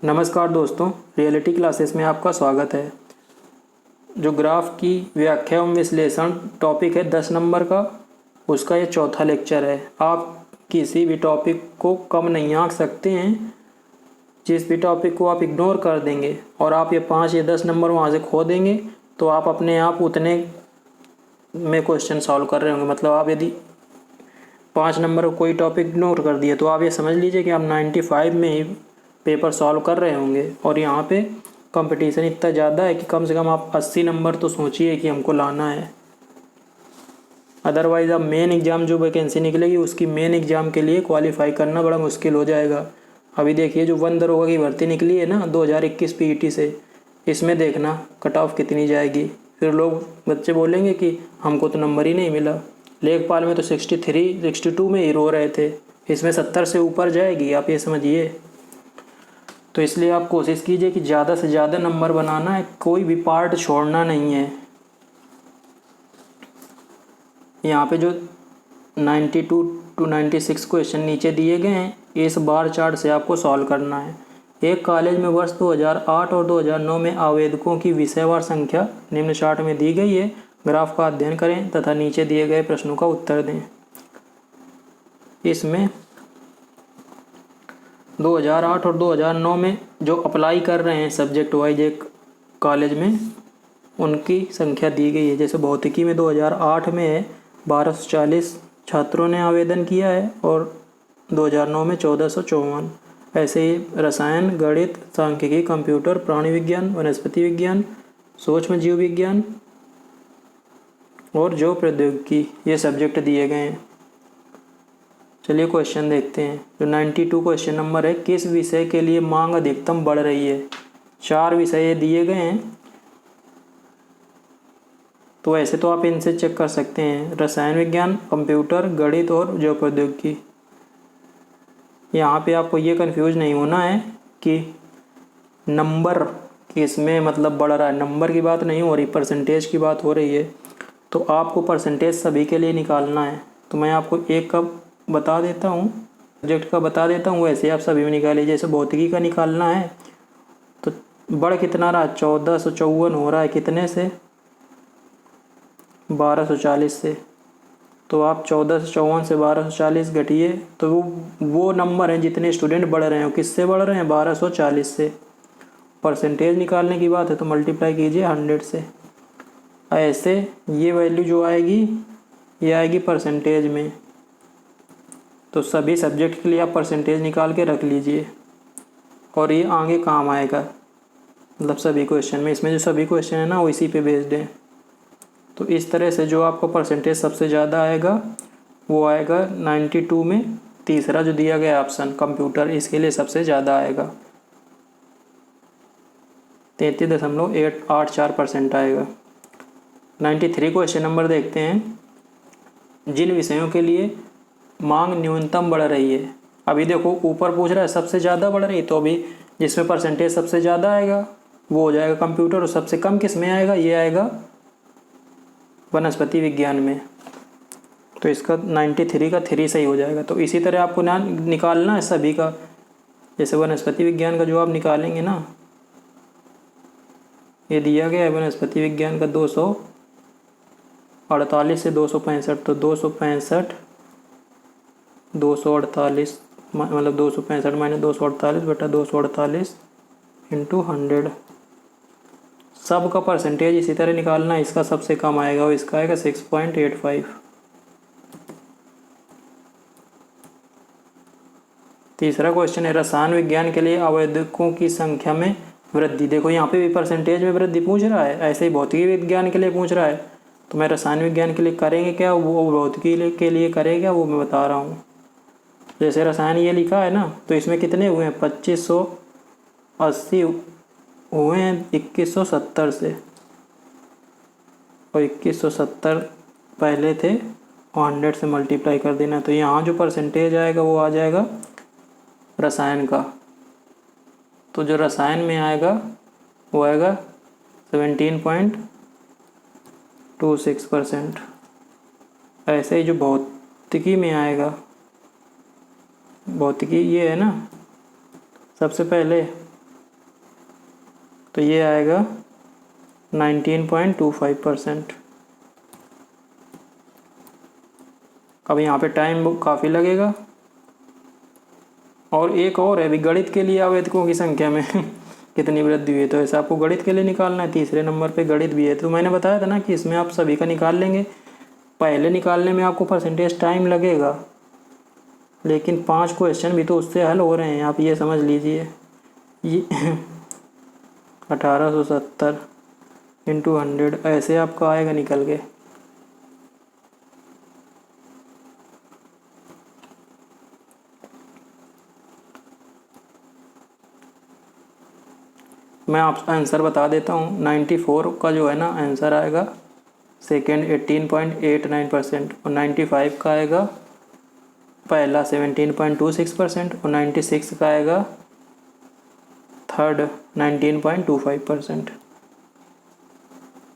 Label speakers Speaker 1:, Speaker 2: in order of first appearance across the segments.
Speaker 1: नमस्कार दोस्तों, reality classes में आपका स्वागत है। जो ग्राफ की व्याख्या एवं विश्लेषण टॉपिक है 10 नंबर का, उसका ये चौथा लेक्चर है। आप किसी भी टॉपिक को कम नहीं आंक सकते हैं। जिस भी टॉपिक को आप इग्नोर कर देंगे और आप ये 5 या 10 नंबर वहाँ से खो देंगे तो आप अपने आप उतने में क्वेश्चन सॉल्व कर रहे होंगे। मतलब आप यदि 5 नंबर को कोई टॉपिक इग्नोर कर दिए तो आप ये समझ लीजिए कि आप 95 में ही पेपर सॉल्व कर रहे होंगे। और यहाँ पे कंपटीशन इतना ज़्यादा है कि कम से कम आप 80 नंबर तो सोचिए कि हमको लाना है। अदरवाइज़ आप मेन एग्ज़ाम जो वैकेंसी निकलेगी उसकी मेन एग्ज़ाम के लिए क्वालिफाई करना बड़ा मुश्किल हो जाएगा। अभी देखिए जो वन दरोगा की भर्ती निकली है ना 2021 पीईटी से, इसमें देखना कट ऑफ कितनी जाएगी। फिर लोग बच्चे बोलेंगे कि हमको तो नंबर ही नहीं मिला। लेखपाल में तो 63 62 में ही रो रहे थे, इसमें 70 से ऊपर जाएगी, आप ये समझिए। तो इसलिए आप कोशिश कीजिए कि ज़्यादा से ज़्यादा नंबर बनाना है, कोई भी पार्ट छोड़ना नहीं है। यहाँ पे जो 92 to 96 क्वेश्चन नीचे दिए गए हैं, इस बार चार्ट से आपको सॉल्व करना है। एक कॉलेज में वर्ष 2008 और 2009 में आवेदकों की विषयवार संख्या निम्न चार्ट में दी गई है। ग्राफ का अध्ययन करें तथा नीचे दिए गए प्रश्नों का उत्तर दें। इसमें 2008 और 2009 में जो अप्लाई कर रहे हैं सब्जेक्ट वाइज एक कॉलेज में, उनकी संख्या दी गई है। जैसे भौतिकी में 2008 में है 1240 छात्रों ने आवेदन किया है और 2009 में 1454। ऐसे ही रसायन, गणित, सांख्यिकी, कंप्यूटर, प्राणी विज्ञान, वनस्पति विज्ञान, सूक्ष्म जीव विज्ञान और जो प्रौद्योगिकी, ये सब्जेक्ट दिए गए हैं। चलिए क्वेश्चन देखते हैं। जो 92 क्वेश्चन नंबर है, किस विषय के लिए मांग अधिकतम बढ़ रही है। 4 विषय दिए गए हैं, तो ऐसे तो आप इनसे चेक कर सकते हैं। रसायन विज्ञान, कंप्यूटर, गणित और जैव प्रौद्योगिकी। यहाँ पे आपको ये कंफ्यूज नहीं होना है कि नंबर किसमें मतलब बढ़ रहा है। नंबर की बात नहीं हो रही, परसेंटेज की बात हो रही है। तो आपको परसेंटेज सभी के लिए निकालना है। तो मैं आपको एक का बता देता हूँ, सब्जेक्ट का बता देता हूँ, वैसे आप सभी में निकालिए। जैसे भौतिकी का निकालना है तो बढ़ कितना रहा, 1454 हो रहा है, कितने से, 1240 से। तो आप 1454 से 1240 घटिए तो वो नंबर हैं जितने स्टूडेंट बढ़ रहे हैं। किससे बढ़ रहे हैं, 1240 से। परसेंटेज निकालने की बात है तो मल्टीप्लाई कीजिए 100 से। ऐसे ये वैल्यू जो आएगी ये आएगी परसेंटेज में। तो सभी सब्जेक्ट के लिए आप परसेंटेज निकाल के रख लीजिए और ये आगे काम आएगा। मतलब सभी क्वेश्चन में, इसमें जो सभी क्वेश्चन है ना वो इसी पे बेस्ड है। तो इस तरह से जो आपको परसेंटेज सबसे ज़्यादा आएगा वो आएगा 92 में। तीसरा जो दिया गया ऑप्शन कंप्यूटर, इसके लिए सबसे ज़्यादा आएगा, 33.884% आएगा। 93 क्वेश्चन नंबर देखते हैं। जिन विषयों के लिए मांग न्यूनतम बढ़ रही है। अभी देखो ऊपर पूछ रहा है सबसे ज़्यादा बढ़ रही है, तो अभी जिसमें परसेंटेज सबसे ज़्यादा आएगा वो हो जाएगा कंप्यूटर। और सबसे कम किस में आएगा, ये आएगा वनस्पति विज्ञान में। तो इसका 93 का 3 सही हो जाएगा। तो इसी तरह आपको ना निकालना है सभी का। जैसे वनस्पति विज्ञान का जो आप निकालेंगे ना, ये दिया गया है वनस्पति विज्ञान का 248 से 265। तो 265 248 मतलब 265 माइनस 248 बटा 248 इंटू 100। सब का परसेंटेज इसी तरह निकालना है। इसका सबसे कम आएगा और इसका आएगा 6.85। तीसरा क्वेश्चन है, रसायन विज्ञान के लिए आवेदकों की संख्या में वृद्धि। देखो यहाँ पे भी परसेंटेज में वृद्धि पूछ रहा है, ऐसे ही भौतिकी विज्ञान के लिए पूछ रहा है। तो मैं रसायन विज्ञान के लिए करेंगे क्या, वो भौतिकी के लिए करेगा, वो मैं बता रहा हूँ। जैसे रसायन ये लिखा है ना, तो इसमें कितने हुए हैं, 2580 हुए हैं 2170 से। और 2170 पहले थे, 100 से मल्टीप्लाई कर देना। तो यहाँ जो परसेंटेज आएगा वो आ जाएगा रसायन का। तो जो रसायन में आएगा वो आएगा 17.26%। ऐसे ही जो भौतिकी में आएगा, भौतिकी ये है ना, सबसे पहले तो ये आएगा 19.25%। अब यहाँ पे टाइम काफ़ी लगेगा। और एक और है, अभी गणित के लिए आवेदकों की संख्या में कितनी वृद्धि हुई है, तो ऐसा आपको गणित के लिए निकालना है। तीसरे नंबर पे गणित भी है। तो मैंने बताया था ना कि इसमें आप सभी का निकाल लेंगे। पहले निकालने में आपको परसेंटेज टाइम लगेगा, लेकिन 5 क्वेश्चन भी तो उससे हल हो रहे हैं, आप ये समझ लीजिए। ये 1870 इंटू 100 ऐसे आपका आएगा निकल के। मैं आप आंसर बता देता हूँ। 94 का जो है ना आंसर आएगा सेकेंड 18.89% और 95 का आएगा पहला 17.26% और 96 का आएगा थर्ड 19.25%।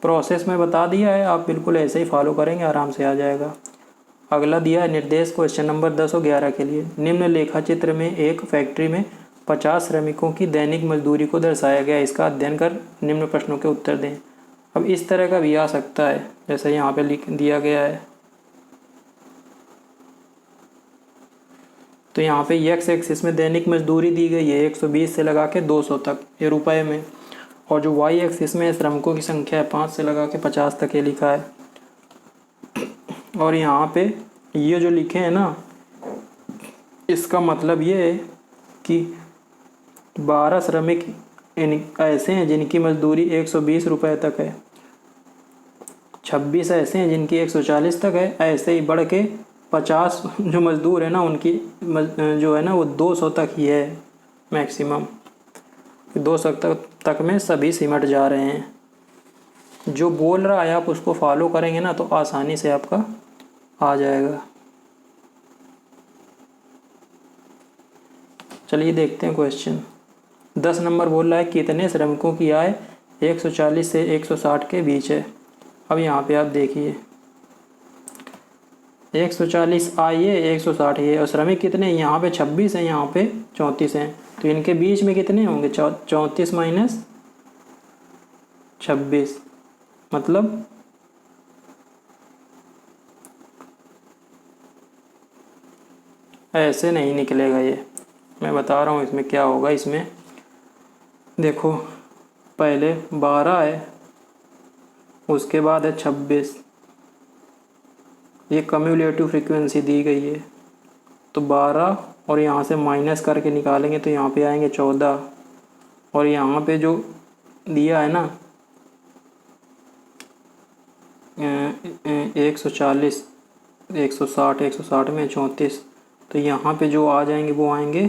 Speaker 1: प्रोसेस में बता दिया है, आप बिल्कुल ऐसे ही फॉलो करेंगे, आराम से आ जाएगा। अगला दिया है निर्देश क्वेश्चन नंबर 10 और 11 के लिए। निम्न लेखा चित्र में एक फैक्ट्री में 50 श्रमिकों की दैनिक मजदूरी को दर्शाया गया, इसका अध्ययन कर निम्न प्रश्नों के उत्तर दें। अब इस तरह का भी आ सकता है, जैसे यहाँ पे लिख दिया गया है। तो यहाँ पे एक्स एक्सिस में दैनिक मजदूरी दी गई है 120 से लगा के 200 तक, ये रुपए में। और जो वाई एक्सिस में श्रमिकों की संख्या है 5 से लगा के 50 तक ये लिखा है। और यहाँ पे ये जो लिखे हैं ना, इसका मतलब ये है कि 12 श्रमिक ऐसे हैं जिनकी मजदूरी 120 रुपये तक है, 26 ऐसे हैं जिनकी 140 तक है, ऐसे ही बढ़ के 50 जो मज़दूर है ना उनकी जो है ना वो 200 तक ही है मैक्सिमम। 200 तक में सभी सिमट जा रहे हैं। जो बोल रहा है आप उसको फॉलो करेंगे ना तो आसानी से आपका आ जाएगा। चलिए देखते हैं क्वेश्चन। 10 नंबर बोल रहा है कितने श्रमिकों की आय 140 से 160 के बीच है। अब यहाँ पे आप देखिए 140 आय है, 160 है, और श्रमिक कितने हैं, यहाँ पे 26 हैं, यहाँ पे 34 हैं। तो इनके बीच में कितने होंगे, 34 माइनस 26, मतलब ऐसे नहीं निकलेगा ये। मैं बता रहा हूँ इसमें क्या होगा। इसमें देखो पहले 12 है, उसके बाद है 26, ये कम्युलेटिव फ्रीक्वेंसी दी गई है। तो 12 और यहाँ से माइनस करके निकालेंगे तो यहाँ पे आएंगे 14, और यहाँ पे जो दिया है ना 140 160 160 में 34, तो यहाँ पे जो आ जाएंगे वो आएंगे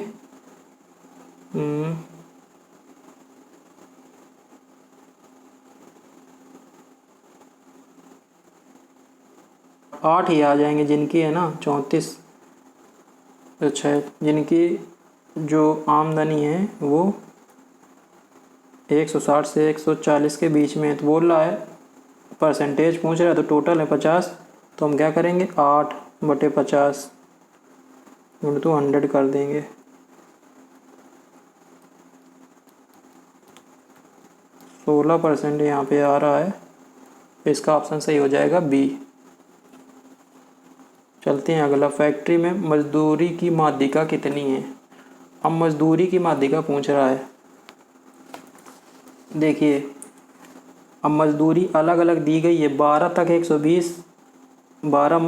Speaker 1: 8 ही आ जाएंगे जिनकी है ना 34। अच्छा, जिनकी जो आमदनी है वो 160 से 140 के बीच में है। तो बोल रहा है परसेंटेज पूछ रहा है, तो टोटल है 50। तो हम क्या करेंगे 8/50 × 100 कर देंगे। 16% यहाँ पे आ रहा है, इसका ऑप्शन सही हो जाएगा बी। चलते हैं अगला। फैक्ट्री में मजदूरी की माध्यिका कितनी है। अब मजदूरी की माध्यिका पूछ रहा है। देखिए अब मजदूरी अलग अलग दी गई है। 12 तक 120, 12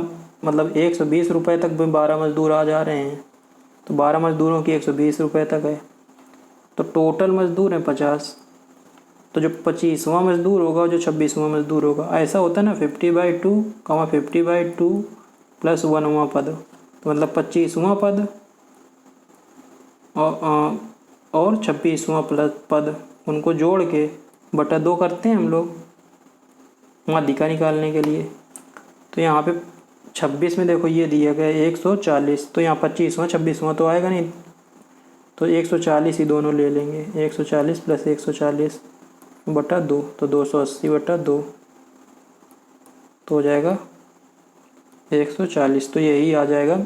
Speaker 1: मतलब 120 रुपये तक 12 मजदूर आ जा रहे हैं। तो 12 मजदूरों की 120 रुपये तक है। तो टोटल मजदूर हैं 50। तो जो 25वां मजदूर होगा और जो 26वां मजदूर होगा, ऐसा होता है ना 50/2, 50/2 प्लस 1वां पद, तो मतलब 25वां पद और 26वां प्लस पद, उनको जोड़ के बटा 2 करते हैं हम लोग माध्यिका निकालने के लिए। तो यहाँ पे 26 में देखो ये दिया गया है 140, तो यहाँ 25वां 26वां तो आएगा नहीं, तो 140 ही दोनों ले लेंगे। 140 प्लस 140 बटा 2, तो 280/2 तो हो जाएगा 140। तो यही आ जाएगा।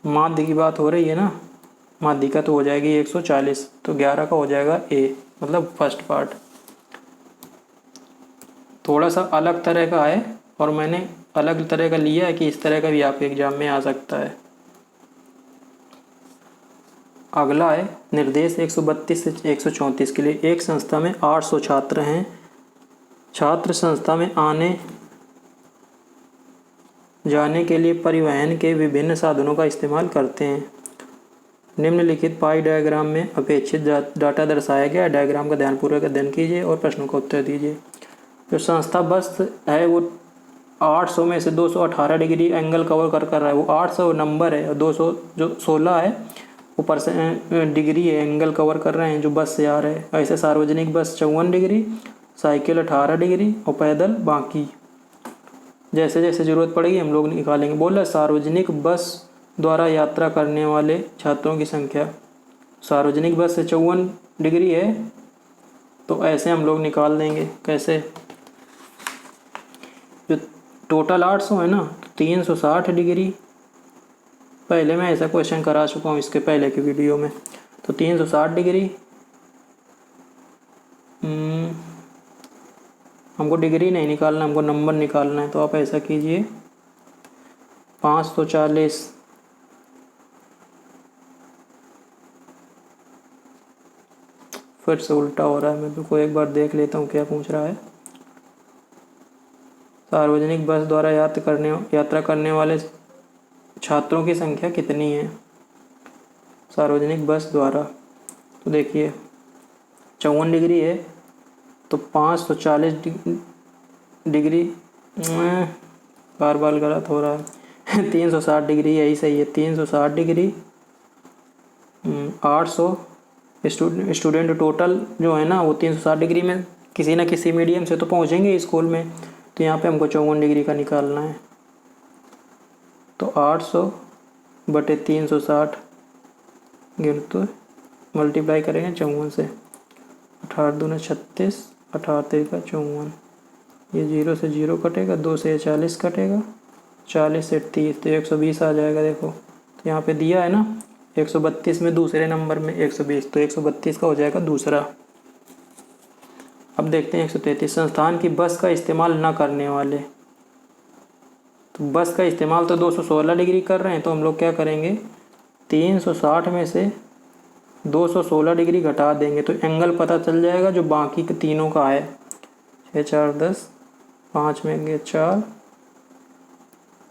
Speaker 1: माध्य की बात हो रही है ना, माध्यिका तो हो जाएगी 140। तो 11 का हो जाएगा ए। मतलब फर्स्ट पार्ट थोड़ा सा अलग तरह का है और मैंने अलग तरह का लिया है कि इस तरह का भी आपके एग्जाम में आ सकता है। अगला है निर्देश 132 से 134 के लिए। एक संस्था में 800 छात्र हैं। छात्र संस्था में आने जाने के लिए परिवहन के विभिन्न साधनों का इस्तेमाल करते हैं। निम्नलिखित पाई डायग्राम में अपेक्षित डाटा दर्शाया गया है। डायग्राम का ध्यानपूर्वक अध्ययन कीजिए और प्रश्नों का उत्तर दीजिए। जो संस्था बस है वो 800 में से 218 डिग्री एंगल कवर कर रहा है। वो 800 नंबर है और 200 जो 16 है वो परसेंट डिग्री है एंगल कवर कर रहे हैं जो बस से आ रहे हैं। ऐसे सार्वजनिक बस 54 डिग्री, साइकिल 18 डिग्री और पैदल बाकी। जैसे जैसे ज़रूरत पड़ेगी हम लोग निकालेंगे। बोला सार्वजनिक बस द्वारा यात्रा करने वाले छात्रों की संख्या। सार्वजनिक बस से 54 डिग्री है तो ऐसे हम लोग निकाल देंगे। कैसे? जो टोटल 800 है ना, 360 डिग्री। पहले मैं ऐसा क्वेश्चन करा चुका हूँ इसके पहले की वीडियो में। तो 360 डिग्री हमको डिग्री नहीं निकालना, हमको नंबर निकालना है। तो आप ऐसा कीजिए 540 फिर से उल्टा हो रहा है। मैं तो एक बार देख लेता हूँ क्या पूछ रहा है। सार्वजनिक बस द्वारा यात्रा करने वाले छात्रों की संख्या कितनी है सार्वजनिक बस द्वारा? तो देखिए 54 डिग्री है तो 540 डिग्री बार बार गलत हो रहा है 360 डिग्री यही सही है। 360 डिग्री 800 स्टूडेंट टोटल जो है ना वो 360 डिग्री में किसी ना किसी मीडियम से तो पहुंचेंगे स्कूल में। तो यहाँ पे हमको 54 डिग्री का निकालना है। तो 800 बटे 360 तो मल्टीप्लाई करेंगे 54 से। 18 दूना 36, 18 तेरह 54। ये 0 से 0 कटेगा, 2 से 40 कटेगा, 40 से 30 तो 120 आ जाएगा। देखो तो यहाँ पे दिया है ना 132 में दूसरे नंबर में 120 तो 132 का हो जाएगा दूसरा। अब देखते हैं 133। संस्थान की बस का इस्तेमाल न करने वाले। तो बस का इस्तेमाल तो 216 डिग्री कर रहे हैं तो हम लोग क्या करेंगे 360 में से 216 डिग्री घटा देंगे तो एंगल पता चल जाएगा जो बाकी के तीनों का है। 6 4 10, 5 में गए 4,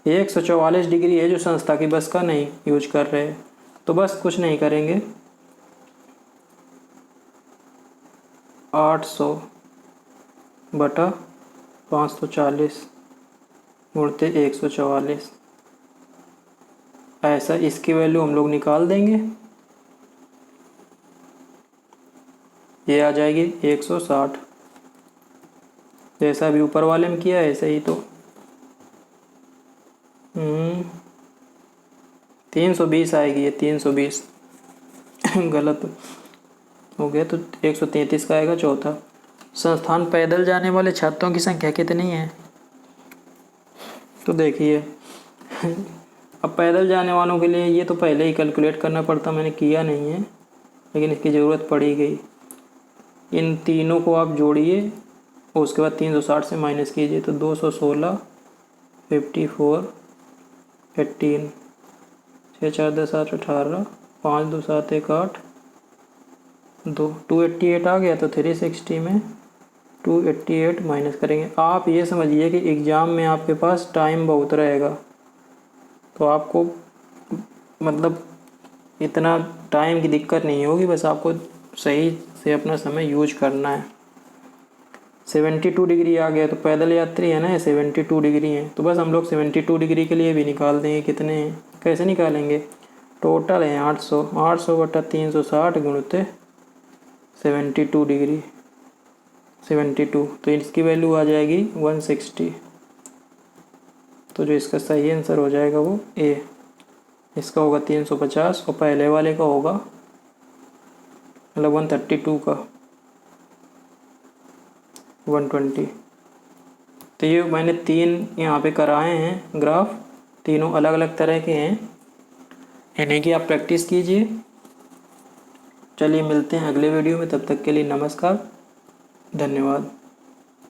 Speaker 1: 144 डिग्री है जो संस्था की बस का नहीं यूज कर रहे हैं। तो बस कुछ नहीं करेंगे 800 बटा 540 गुणते 144। ऐसा इसकी वैल्यू हम लोग निकाल देंगे। ये आ जाएगी 160 जैसा भी ऊपर वाले में किया ऐसे ही। तो 320 आएगी ये 320 गलत हो गया तो 133 का आएगा चौथा। संस्थान पैदल जाने वाले छात्रों की संख्या कितनी है? तो देखिए अब पैदल जाने वालों के लिए ये तो पहले ही कैलकुलेट करना पड़ता, मैंने किया नहीं है लेकिन इसकी ज़रूरत पड़ी गई। इन तीनों को आप जोड़िए और उसके बाद 360 से माइनस कीजिए तो 216, 54, 18, 6 4 10 8 18, 5 2 7 1 8, 288 आ गया। तो 360 में 288 माइनस करेंगे। आप ये समझिए कि एग्ज़ाम में आपके पास टाइम बहुत रहेगा तो आपको मतलब इतना टाइम की दिक्कत नहीं होगी, बस आपको सही से अपना समय यूज करना है। 72 डिग्री आ गया तो पैदल यात्री है ना 72 डिग्री है तो बस हम लोग 72 डिग्री के लिए भी निकाल देंगे कितने हैं। कैसे निकालेंगे? टोटल है 800, 800 बटा 360 गुणते 72 डिग्री 72 तो इसकी वैल्यू आ जाएगी 160। तो जो इसका सही आंसर हो जाएगा वो ए। इसका होगा 350 और पहले वाले का होगा मतलब 132 का 120। तो ये मैंने 3 यहाँ पे कराए हैं ग्राफ, तीनों अलग अलग तरह के हैं। इन्हीं की आप प्रैक्टिस कीजिए। चलिए मिलते हैं अगले वीडियो में, तब तक के लिए नमस्कार, धन्यवाद।